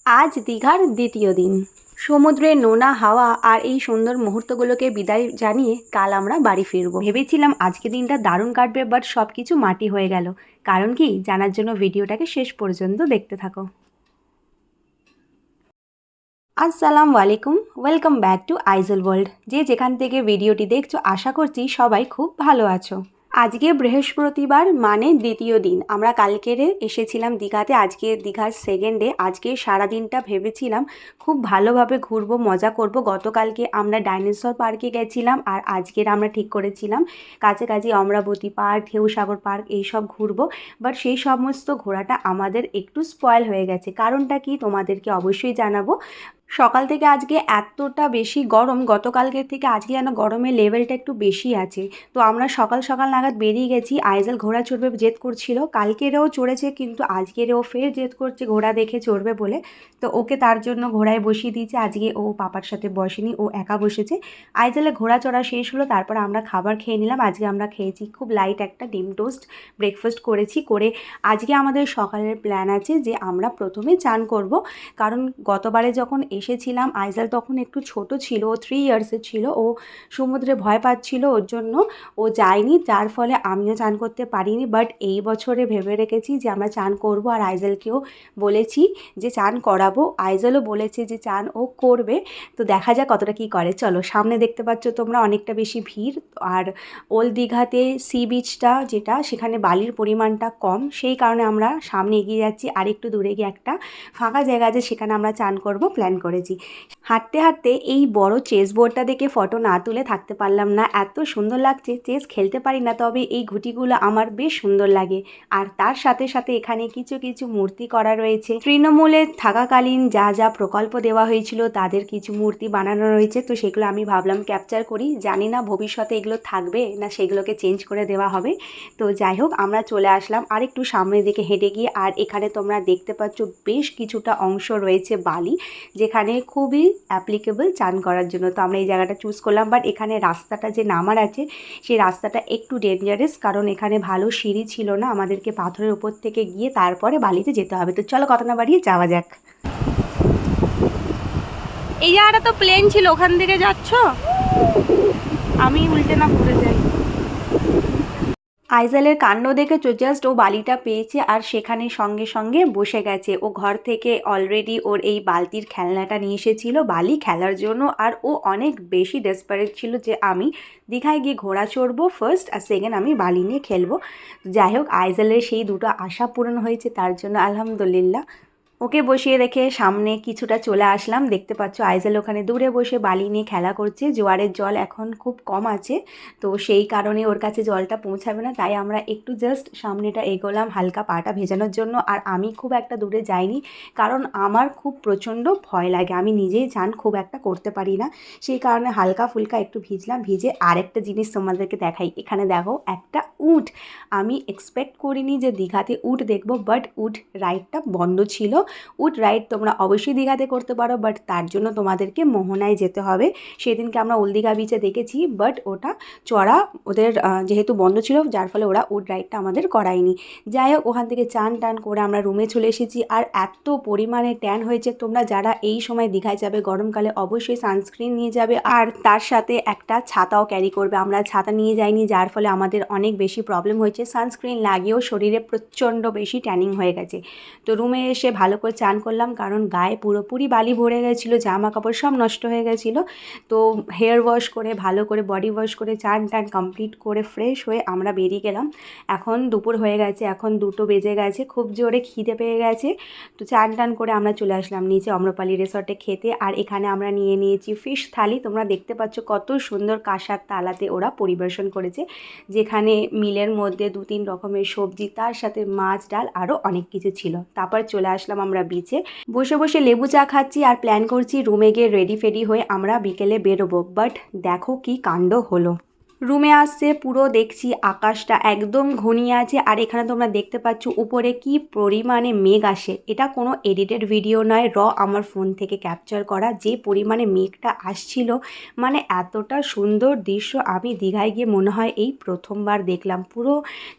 আজ দীঘার দ্বিতীয় দিন। সমুদ্রের নোনা হাওয়া আর এই সুন্দর মুহূর্তগুলোকে বিদায় জানিয়ে কাল আমরা বাড়ি ফিরবো। ভেবেছিলাম আজকে দিনটা দারুণ কাটবে, বাট সব কিছু মাটি হয়ে গেল। কারণ কি জানার জন্য ভিডিওটাকে শেষ পর্যন্ত দেখতে থাকো। আসসালামু আলাইকুম, welcome back to Aizawl world. যে যেখান থেকে ভিডিওটি দেখছো আশা করছি সবাই খুব ভালো আছো। আজকে বৃহস্পতিবার মানে দ্বিতীয় দিন। আমরা কালকেরে এসেছিলাম দীঘাতে, আজকে দীঘার সেকেন্ড ডে। আজকে সারাদিনটা ভেবেছিলাম খুব ভালোভাবে ঘুরবো, মজা করব। গতকালকে আমরা ডাইনোসর পার্কে গেছিলাম আর আজকের আমরা ঠিক করেছিলাম কাছাকাছি অমরাবতী পার্ক, ঢেউসাগর পার্ক এইসব ঘুরবো। বাট সেই সমস্ত ঘোরাটা আমাদের একটু স্পয়েল হয়ে গেছে। কারণটা কি তোমাদেরকে অবশ্যই জানাবো। সকাল থেকে আজকে এতটা বেশি গরম, গতকালকের থেকে আজকে যেন গরমের লেভেলটা একটু বেশি আছে। তো আমরা সকাল সকাল নাগাদ বেরিয়ে গেছি। আইজেল ঘোড়া চড়বে জেদ করছিল, কালকেরেও চড়েছে কিন্তু আজকেরেও ফের জেদ করছে ঘোড়া দেখে চড়বে বলে। তো ওকে তার জন্য ঘোড়ায় বসিয়ে দিয়েছে। আজকে ও পাপার সাথে বসেনি, ও একা বসেছে। আইজেলে ঘোড়া চড়া শেষ হলো, তারপর আমরা খাবার খেয়ে নিলাম। আজকে আমরা খেয়েছি খুব লাইট একটা ডিম টোস্ট, ব্রেকফাস্ট করেছি। করে আজকে আমাদের সকালের প্ল্যান আছে যে আমরা প্রথমে চান করব। কারণ গতবারে যখন এসেছিলাম আইজাল তখন একটু ছোট ছিল, ও 3 ইয়ার্সের ছিল। ও সমুদ্রে ভয় পাচ্ছিল, ওর জন্য ও যায়নি, যার ফলে আমিও চান করতে পারিনি। বাট এই বছরে ভেবে রেখেছি যে আমরা চান করব, আর আইজালকেও বলেছি যে চান করাবো। আইজালও বলেছে যে চান ও করবে। তো দেখা যাক কতটা কী করে। চলো, সামনে দেখতে পাচ্ছ তোমরা অনেকটা বেশি ভিড়। আর ওল্ড দীঘাতে সি বিচটা যেটা, সেখানে বালির পরিমাণটা কম, সেই কারণে আমরা সামনে এগিয়ে যাচ্ছি। আর একটু দূরে গিয়ে একটা ফাঁকা জায়গা আছে, সেখানে আমরা চান করব প্ল্যান করেছি। হাঁটতে হাঁটতে এই বড় চেস বোর্ডটা দেখে ফটো না তুলে থাকতে পারলাম না। এত সুন্দর লাগছে। চেস খেলতে পারি না, তবে এই ঘুঁটিগুলো আমার বেশ সুন্দর লাগে। আর তার সাথে সাথে এখানে কিছু কিছু মূর্তি করা রয়েছে। তৃণমূলে থাকাকালীন যা যা প্রকল্প দেওয়া হয়েছিল তাদের কিছু মূর্তি বানানো রয়েছে। তো সেগুলো আমি ভাবলাম ক্যাপচার করি। জানি না ভবিষ্যতে এগুলো থাকবে না সেগুলোকে চেঞ্জ করে দেওয়া হবে। তো যাই হোক, আমরা চলে আসলাম আর একটু সামনের দিকে হেঁটে গিয়ে। আর এখানে তোমরা দেখতে পাচ্ছ বেশ কিছুটা অংশ রয়েছে বালি, যেখানে খুবই অ্যাপ্লিকেবল চান করার জন্য। তো আমরা এই জায়গাটা চুজ করলাম। বাট এখানে রাস্তাটা যে নামার আছে সেই রাস্তাটা একটু ডেঞ্জারাস, কারণ এখানে ভালো সিঁড়ি ছিল না, আমাদেরকে পাথরের উপর থেকে গিয়ে তারপরে বালিতে যেতে হবে। তো চলো কথা না বাড়িয়ে যাওয়া যাক। এই জায়গাটা তো প্লেন ছিল, ওখান থেকে যাচ্ছ, আমি উল্টে না পড়ে যাই। আইজালের কাণ্ড দেখেছো, জাস্ট ও বালিটা পেয়েছে আর সেখানে সঙ্গে সঙ্গে বসে গেছে। ও ঘর থেকে অলরেডি ওর এই বালতির খেলনাটা নিয়ে এসেছিল বালি খেলার জন্য। আর ও অনেক বেশি ডেসপারেট ছিল যে আমি দীঘায় গিয়ে ঘোড়া চড়বো ফার্স্ট, আর সেকেন্ড আমি বালি নিয়ে খেলবো। যাই হোক, আইজালের সেই দুটো আশা পূরণ হয়েছে, তার জন্য আলহামদুলিল্লাহ। ওকে বসিয়ে রেখে সামনে কিছুটা চলে আসলাম। দেখতে পাচ্ছ আইজাল ওখানে দূরে বসে বালি নিয়ে খেলা করছে। জোয়ারের জল এখন খুব কম আছে, তো সেই কারণে ওর কাছে জলটা পৌঁছাবে না। তাই আমরা একটু জাস্ট সামনেটা এগোলাম হালকা পাটা ভেজানোর জন্য। আর আমি খুব একটা দূরে যাইনি, কারণ আমার খুব প্রচণ্ড ভয় লাগে। আমি নিজেই চান খুব একটা করতে পারি না, সেই কারণে হালকা ফুলকা একটু ভিজলাম। ভিজে আরেকটা জিনিস তোমাদেরকে দেখাই। এখানে দেখো একটা উট। আমি এক্সপেক্ট করিনি যে দীঘাতে উট দেখবো, বাট উট রাইডটা বন্ধ ছিল। উট রাইড তোমরা অবশ্যই দীঘাতে করতে পারো, বাট তার জন্য তোমাদেরকে মোহনায় যেতে হবে। সেদিনকে আমরা ওল্ড দীঘা বিচে দেখেছি, বাট ওটা চড়া ওদের যেহেতু বন্ধ ছিল, যার ফলে ওরা উট রাইডটা আমাদের করায়নি। যাই হোক, ওখান থেকে চান টান করে আমরা রুমে চলে এসেছি। আর এত পরিমাণে ট্যান হয়েছে, তোমরা যারা এই সময় দীঘায় যাবে গরমকালে অবশ্যই সানস্ক্রিন নিয়ে যাবে, আর তার সাথে একটা ছাতাও ক্যারি করবে। আমরা ছাতা নিয়ে যাইনি, যার ফলে আমাদের অনেক বেশি প্রবলেম হয়েছে। সানস্ক্রিন লাগিয়েও শরীরে প্রচণ্ড বেশি ট্যানিং হয়ে গেছে। তো রুমে এসে ভালো করে চান করলাম, কারণ গায়ে পুরোপুরি বালি ভরে গেছিলো, জামা কাপড় সব নষ্ট হয়ে গেছিলো। তো হেয়ার ওয়াশ করে ভালো করে বডি ওয়াশ করে চান টান কমপ্লিট করে ফ্রেশ হয়ে আমরা বেরিয়ে গেলাম। এখন দুপুর হয়ে গেছে, এখন 2টো বেজে গেছে, খুব জোরে খিদে পেয়ে গেছে। তো চান টান করে আমরা চলে আসলাম নিচে অম্রপালি রিসর্টে খেতে। আর এখানে আমরা নিয়ে নিয়েছি ফিশ থালি। তোমরা দেখতে পাচ্ছ কত সুন্দর কাঁসার তালাতে ওরা পরিবেশন করেছে, যেখানে মিলের মধ্যে 2-3 রকমের সবজি, তার সাথে মাছ ডাল আরও অনেক কিছু ছিল। তারপর চলে আসলাম আমরা বিচে, বসে বসে লেবু চা খাচ্ছি আর প্ল্যান করছি রুমে গিয়ে রেডি ফেডি হয়ে আমরা বিকেলে বেরোবো। বাট দেখো কি কাণ্ড হলো। রুমে আসছে পুরো দেখছি আকাশটা একদম ঘনিয়ে আছে, আর এখানে তোমরা দেখতে পাচ্ছ উপরে কি পরিমাণে মেঘ আসে। এটা কোনো এডিটেড ভিডিও নয়, আমার ফোন থেকে ক্যাপচার করা। যে পরিমাণে মেঘটা আসছিল, মানে এতটা সুন্দর দৃশ্য আমি দীঘায় গিয়ে মনে হয় এই প্রথমবার দেখলাম। পুরো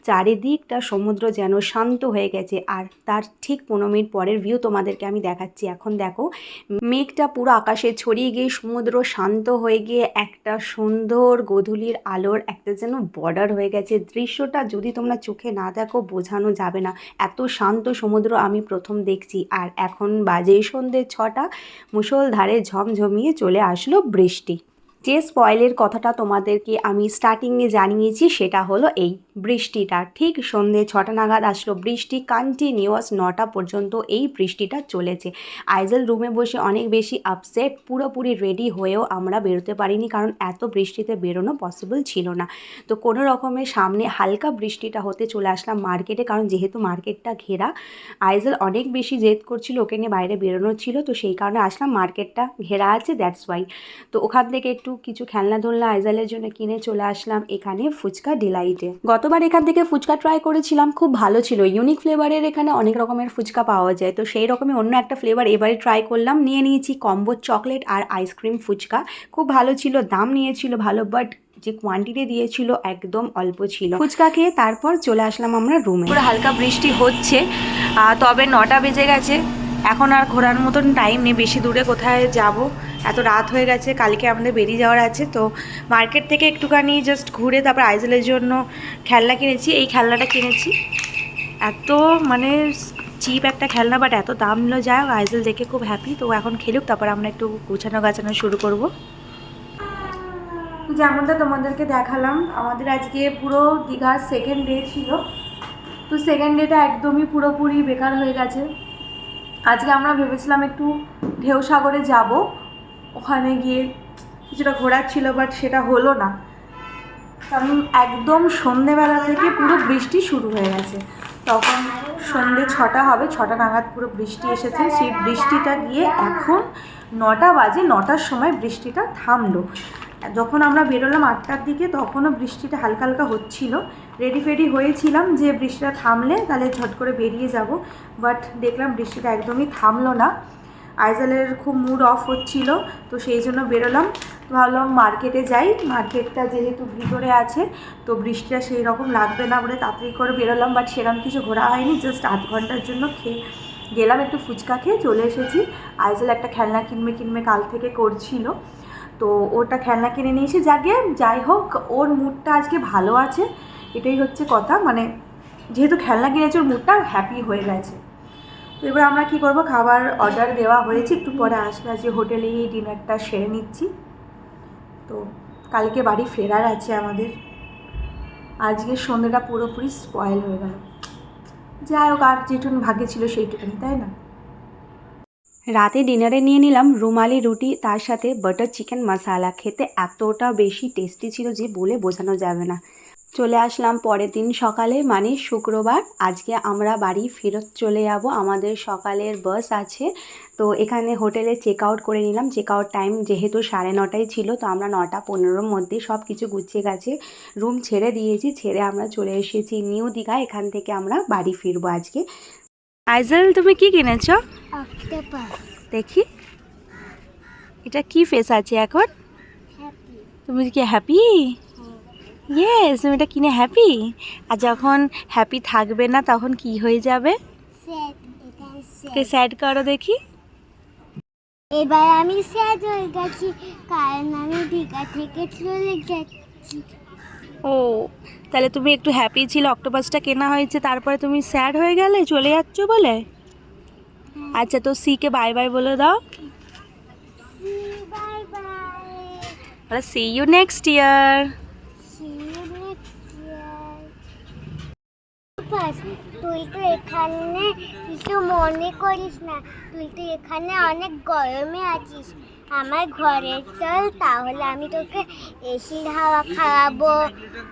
চারিদিকটা সমুদ্র যেন শান্ত হয়ে গেছে। আর তার ঠিক 15 মিনিট পরের ভিউ তোমাদেরকে আমি দেখাচ্ছি। এখন দেখো মেঘটা পুরো আকাশে ছড়িয়ে গিয়ে সমুদ্র শান্ত হয়ে গিয়ে একটা সুন্দর গোধূলির আলোর একটা যেন বর্ডার হয়ে গেছে। দৃশ্যটা যদি তোমরা চোখে না দেখো বোঝানো যাবে না। এত শান্ত সমুদ্র আমি প্রথম দেখছি। আর এখন বাজে সন্ধ্যে 6টা, মুষলধারে ঝমঝমিয়ে চলে আসলো বৃষ্টি। যে স্পয়েলের কথাটা তোমাদেরকে আমি স্টার্টিংয়ে জানিয়েছি সেটা হলো এই বৃষ্টিটা। ঠিক সন্ধ্যে 6টা নাগাদ আসলো বৃষ্টি, কন্টিনিউয়াস 9টা পর্যন্ত এই বৃষ্টিটা চলেছে। আইজেল রুমে বসে অনেক বেশি আপসেট, পুরোপুরি রেডি হয়েও আমরা বেরোতে পারিনি, কারণ এত বৃষ্টিতে বেরোনো পসিবল ছিল না। তো কোনো রকমের সামনে হালকা বৃষ্টিটা হতে চলে আসলাম মার্কেটে, কারণ যেহেতু মার্কেটটা ঘেরা। আইজেল অনেক বেশি জেদ করছিল, ওকে নিয়ে বাইরে বেরোনোর ছিল, তো সেই কারণে আসলাম, মার্কেটটা ঘেরা আছে, দ্যাটস ওয়াই। তো ওখান থেকে একটু কিছু খেলনা ধুলনা আইজালের জন্য কিনে চলে আসলাম এখানে ফুচকা ডিলাইটে। গতবার এখান থেকে ফুচকা ট্রাই করেছিলাম, খুব ভালো ছিল। ইউনিক ফ্লেভারের এখানে অনেক রকমের ফুচকা পাওয়া যায়, তো সেই রকমই অন্য একটা ফ্লেভার এবারে ট্রাই করলাম। নিয়ে নিয়েছি কম্বো চকলেট আর আইসক্রিম ফুচকা, খুব ভালো ছিল। দাম নিয়েছিল ভালো, বাট যে কোয়ান্টিটি দিয়েছিল একদম অল্প ছিল। ফুচকা খেয়ে তারপর চলে আসলাম আমরা রুমে। পুরো হালকা বৃষ্টি হচ্ছে, তবে 9টা বেজে গেছে। এখন আর ঘোরার মতন টাইম নেই, বেশি দূরে কোথায় যাব, এত রাত হয়ে গেছে। কালকে আমাদের বেরিয়ে যাওয়ার আছে, তো মার্কেট থেকে একটুখানি জাস্ট ঘুরে তারপর আইজেলের জন্য খেলনা কিনেছি। এই খেলনাটা কিনেছি, এত মানে চিপ একটা খেলনা, বাট এত দাম নিল। যায় আইজেল দেখে খুব হ্যাপি। তো এখন খেলুক, তারপর আমরা একটু গুছানো গাছানো শুরু করব। যেমনটা তোমাদেরকে দেখালাম, আমাদের আজকে পুরো দীঘার সেকেন্ড ডে ছিল। তো সেকেন্ড ডেটা একদমই পুরোপুরি বেকার হয়ে গেছে। আজকে আমরা ভেবেছিলাম একটু ঢেউসাগরে যাব, ওখানে গিয়ে কিছুটা ঘোরার ছিল, বাট সেটা হলো না, কারণ একদম সন্ধেবেলা থেকে পুরো বৃষ্টি শুরু হয়ে গেছে। তখন সন্ধে 6টা হবে, 6টা নাগাদ পুরো বৃষ্টি এসেছে। সেই বৃষ্টিটা গিয়ে এখন 9টা বাজে, 9টার সময় বৃষ্টিটা থামলো। যখন আমরা বেরোলাম 8টার দিকে, তখনও বৃষ্টিটা হালকা হালকা হচ্ছিল। রেডি ফেডি হয়েছিলাম যে বৃষ্টিটা থামলে তাহলে ঝট করে বেরিয়ে যাব, বাট দেখলাম বৃষ্টিটা একদমই থামলো না। আইজালের খুব মুড অফ হচ্ছিল, তো সেই জন্য বেরোলাম। ভাবলাম মার্কেটে যাই, মার্কেটটা যেহেতু ভিতরে আছে, তো বৃষ্টিটা সেই রকম লাগবে না বলে তাড়াতাড়ি করে বেরোলাম। বাট সেরকম কিছু ঘোরা হয়নি, জাস্ট আধ ঘন্টার জন্য গেলাম, একটু ফুচকা খেয়ে চলে এসেছি। আইজাল একটা খেলনা কিনবে কাল থেকে করছিল, তো ওটা খেলনা কিনে নিয়ে এসে যাই হোক ওর মুডটা আজকে ভালো আছে, এটাই হচ্ছে কথা। মানে যেহেতু খেলনা কিনেছে, ওর মুডটা হ্যাপি হয়ে গেছে। তো এবার আমরা কী করবো, খাবার অর্ডার দেওয়া হয়েছে, একটু পরে আসলে আজকে হোটেলেই ডিনারটা সেরে নিচ্ছি। তো কালকে বাড়ি ফেরার আছে আমাদের। আজকের সন্ধ্যেটা পুরোপুরি স্পয়েল হয়ে গেল। যাই হোক, আর যেটুকুন ভাগ্যে ছিল সেইটুকুনি, তাই না? রাতে ডিনারে নিয়ে নিলাম রুমালি রুটি, তার সাথে বাটার চিকেন মশালা। খেতে এতটা বেশি টেস্টি ছিল যে বলে বোঝানো যাবে না। চলে আসলাম পরের দিন সকালে, মানে শুক্রবার। আজকে আমরা বাড়ি ফেরত চলে যাব, আমাদের সকালের বাস আছে। তো এখানে হোটেলে চেক আউট করে নিলাম। চেক আউট টাইম যেহেতু 9:30 ছিল, তো আমরা 9:15 মধ্যে সব কিছু গুছিয়ে গেছে, রুম ছেড়ে দিয়েছি। ছেড়ে আমরা চলে এসেছি নিউ দীঘা। এখান থেকে আমরা বাড়ি ফিরবো আজকে। আইজেল, তুমি কি কিনেছ? দেখি এটা কি ফেস আছে এখন? তুমি কি হ্যাপি? ইয়েস, তুমি এটা কিনে হ্যাপি। আর যখন হ্যাপি থাকবে না তখন কি হয়ে যাবে? স্যাড করো দেখি। এবার আমি স্যাড হয়ে গেছি, কারণ আমি দীঘা থেকে চলে যাচ্ছি। ও, তাহলে তুমি একটু হ্যাপি ছিল, অক্টোপাসটা কেনা হয়েছে, তারপরে তুমি স্যাড হয়ে গেলে চলে যাচ্ছ বলে? আচ্ছা, তো সিকে বাই বাই বলে দাও। Bye bye, see you next year. তুই তো এখানে কিছু মনে করিস না, তুই তো এখানে অনেক গরমে আছিস। আমার ঘরে চল, তাহলে আমি তোকে এসির হাওয়া খাওয়াবো,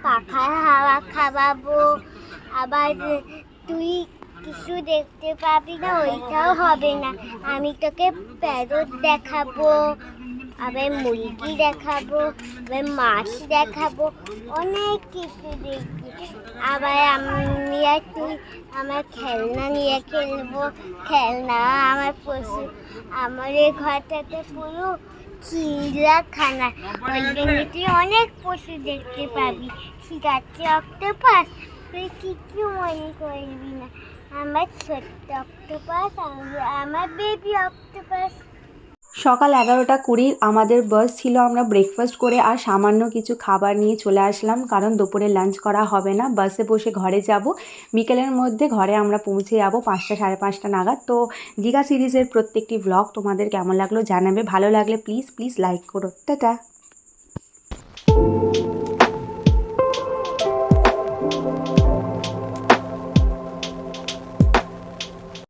পাখার হাওয়া খাওয়াবো। আবার তুই কিছু দেখতে পাবি না, ওইটাও হবে না। আমি তোকে প্যারট দেখাবো, আবার মুরগি দেখাবো, আবার মাছ দেখাবো, অনেক কিছু দেখবি। আবার আমি আর তুই আমার খেলনা নিয়ে খেলবো। খেলনা আমার পশু, আমার এই ঘরটাতে পুরো চিড়িয়াখানা। ওইখানে তুই অনেক পশু দেখতে পাবি। ঠিক আছে অক্টোপাস, তুই কিছু মনে করবি না। আমার ছোট্ট অক্টোপাস, আমার বেবি অক্টোপাস। সকাল 11:20 আমাদের বাস ছিল। আমরা ব্রেকফাস্ট করে আর সামান্য কিছু খাবার নিয়ে চলে আসলাম, কারণ দুপুরে লাঞ্চ করা হবে না, বাসে বসে ঘরে যাব। বিকেলের মধ্যে ঘরে আমরা পৌঁছে যাব 5টা 5:30 নাগাদ। তো গিগা সিরিজের প্রত্যেকটি ব্লগ তোমাদের কেমন লাগলো জানাবে, ভালো লাগলে প্লিজ লাইক করো। টাটা।